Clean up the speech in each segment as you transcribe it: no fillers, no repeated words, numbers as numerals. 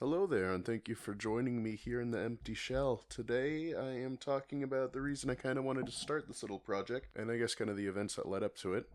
Hello there, and thank you for joining me here in the empty shell. Today, I am talking about the reason I kind of wanted to start this little project, and I guess kind of the events that led up to it.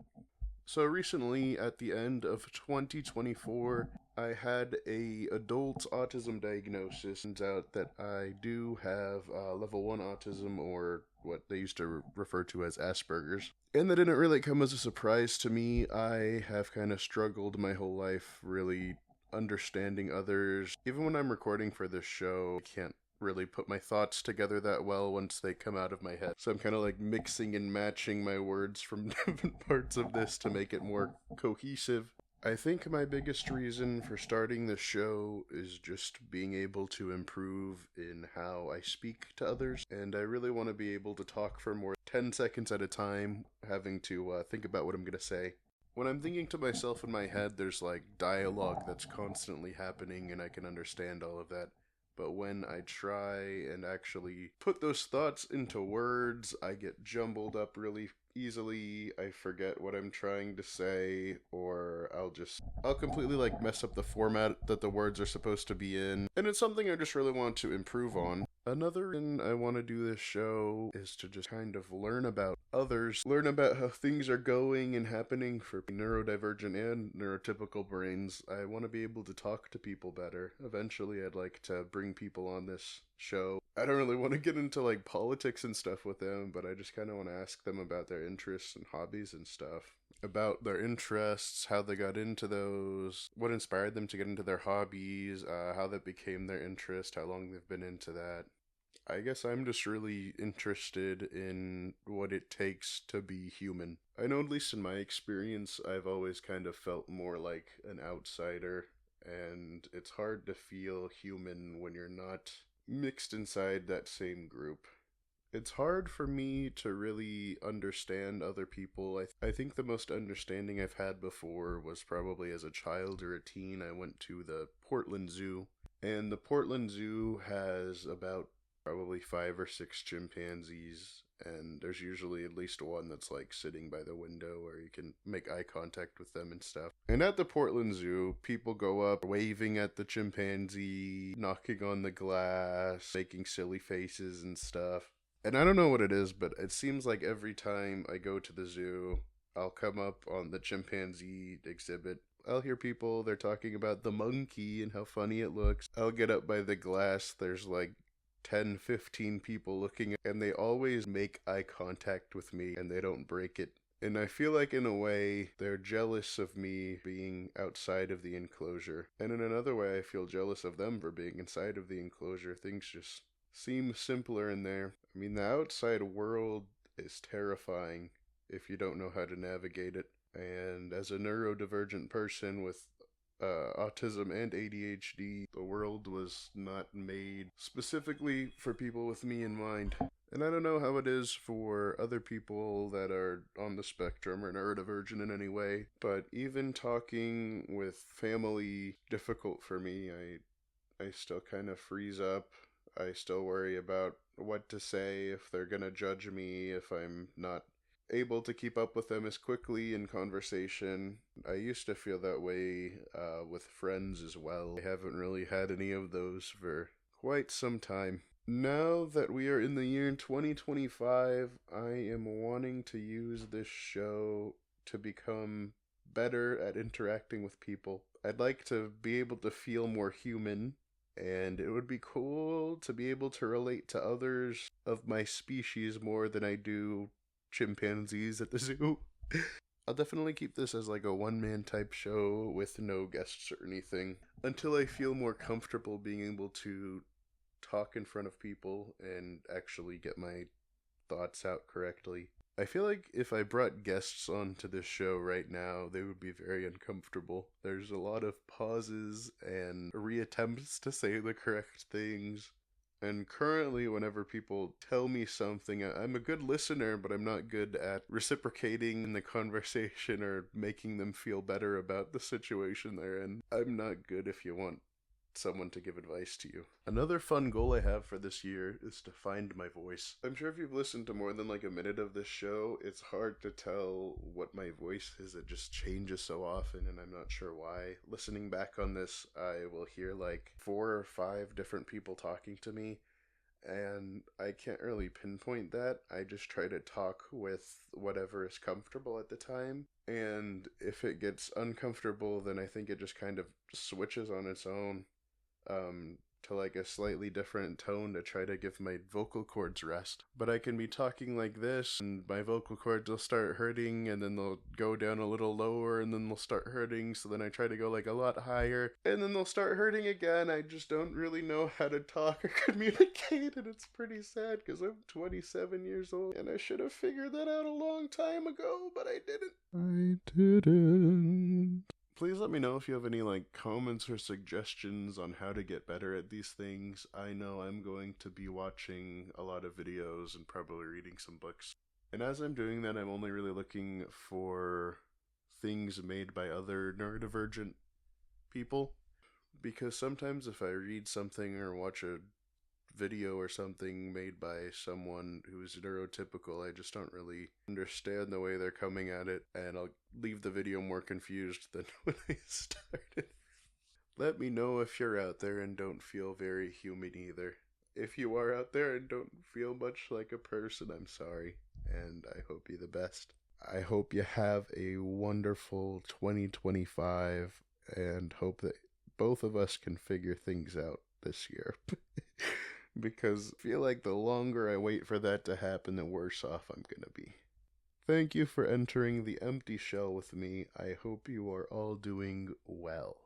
So recently, at the end of 2024, I had a adult autism diagnosis. Turns out that I do have level 1 autism, or what they used to refer to as Asperger's. And that didn't really come as a surprise to me. I have kind of struggled my whole life really understanding others. Even when I'm recording for this show, I can't really put my thoughts together that well once they come out of my head. So I'm kind of like mixing and matching my words from different parts of this to make it more cohesive. I think my biggest reason for starting the show is just being able to improve in how I speak to others, and I really want to be able to talk for more 10 seconds at a time, having to think about what I'm going to say. When I'm thinking to myself in my head, there's like dialogue that's constantly happening, and I can understand all of that. But when I try and actually put those thoughts into words, I get jumbled up really easily. I forget what I'm trying to say, or I'll completely like mess up the format that the words are supposed to be in. And it's something I just really want to improve on. Another reason I want to do this show is to just kind of learn about others, learn about how things are going and happening for neurodivergent and neurotypical brains. I want to be able to talk to people better. Eventually, I'd like to bring people on this show. I don't really want to get into like politics and stuff with them, but I just kind of want to ask them about their interests and hobbies and stuff. About their interests, how they got into those, what inspired them to get into their hobbies, how that became their interest, how long they've been into that. I guess I'm just really interested in what it takes to be human. I know, at least in my experience, I've always kind of felt more like an outsider, and it's hard to feel human when you're not mixed inside that same group. It's hard for me to really understand other people. I think the most understanding I've had before was probably as a child or a teen. I went to the Portland Zoo, and the Portland Zoo has about probably 5 or 6 chimpanzees, and there's usually at least one that's like sitting by the window where you can make eye contact with them and stuff. And at the Portland Zoo, people go up waving at the chimpanzee, knocking on the glass, making silly faces and stuff. And I don't know what it is, but it seems like every time I go to the zoo, I'll come up on the chimpanzee exhibit. I'll hear people, they're talking about the monkey and how funny it looks. I'll get up by the glass, there's like 10, 15 people looking, and they always make eye contact with me and they don't break it. And I feel like in a way, they're jealous of me being outside of the enclosure. And in another way, I feel jealous of them for being inside of the enclosure. Things just seem simpler in there. I mean, the outside world is terrifying if you don't know how to navigate it. And as a neurodivergent person with autism and ADHD, the world was not made specifically for people with me in mind. And I don't know how it is for other people that are on the spectrum or neurodivergent in any way, but even talking with family, difficult for me. I still kind of freeze up. I still worry about what to say, if they're gonna judge me, if I'm not able to keep up with them as quickly in conversation. I used to feel that way with friends as well. I haven't really had any of those for quite some time. Now that we are in the year 2025, I am wanting to use this show to become better at interacting with people. I'd like to be able to feel more human, and it would be cool to be able to relate to others of my species more than I do chimpanzees at the zoo. I'll definitely keep this as like a one-man type show with no guests or anything until I feel more comfortable being able to talk in front of people and actually get my thoughts out correctly. I feel like if I brought guests onto this show right now, they would be very uncomfortable. There's a lot of pauses and reattempts to say the correct things. And currently, whenever people tell me something, I'm a good listener, but I'm not good at reciprocating in the conversation or making them feel better about the situation they're in. I'm not good, if you want someone to give advice to you. Another fun goal I have for this year is to find my voice. I'm sure if you've listened to more than like a minute of this show, it's hard to tell what my voice is. It just changes so often, and I'm not sure why. Listening back on this, I will hear like 4 or 5 different people talking to me, and I can't really pinpoint that. I just try to talk with whatever is comfortable at the time, and if it gets uncomfortable, then I think it just kind of switches on its own to like a slightly different tone to try to give my vocal cords rest. But I can be talking like this, and my vocal cords will start hurting, and then they'll go down a little lower, and then they'll start hurting, so then I try to go like a lot higher, and then they'll start hurting again. I just don't really know how to talk or communicate, and it's pretty sad because I'm 27 years old, and I should have figured that out a long time ago, but I didn't. Please let me know if you have any like comments or suggestions on how to get better at these things. I know I'm going to be watching a lot of videos and probably reading some books. And as I'm doing that, I'm only really looking for things made by other neurodivergent people. Because sometimes if I read something or watch a video or something made by someone who's neurotypical, I just don't really understand the way they're coming at it, and I'll leave the video more confused than when I started. Let me know if you're out there and don't feel very human either. If you are out there and don't feel much like a person, I'm sorry, and I hope you the best. I hope you have a wonderful 2025, and hope that both of us can figure things out this year. Because I feel like the longer I wait for that to happen, the worse off I'm gonna be. Thank you for entering the empty shell with me. I hope you are all doing well.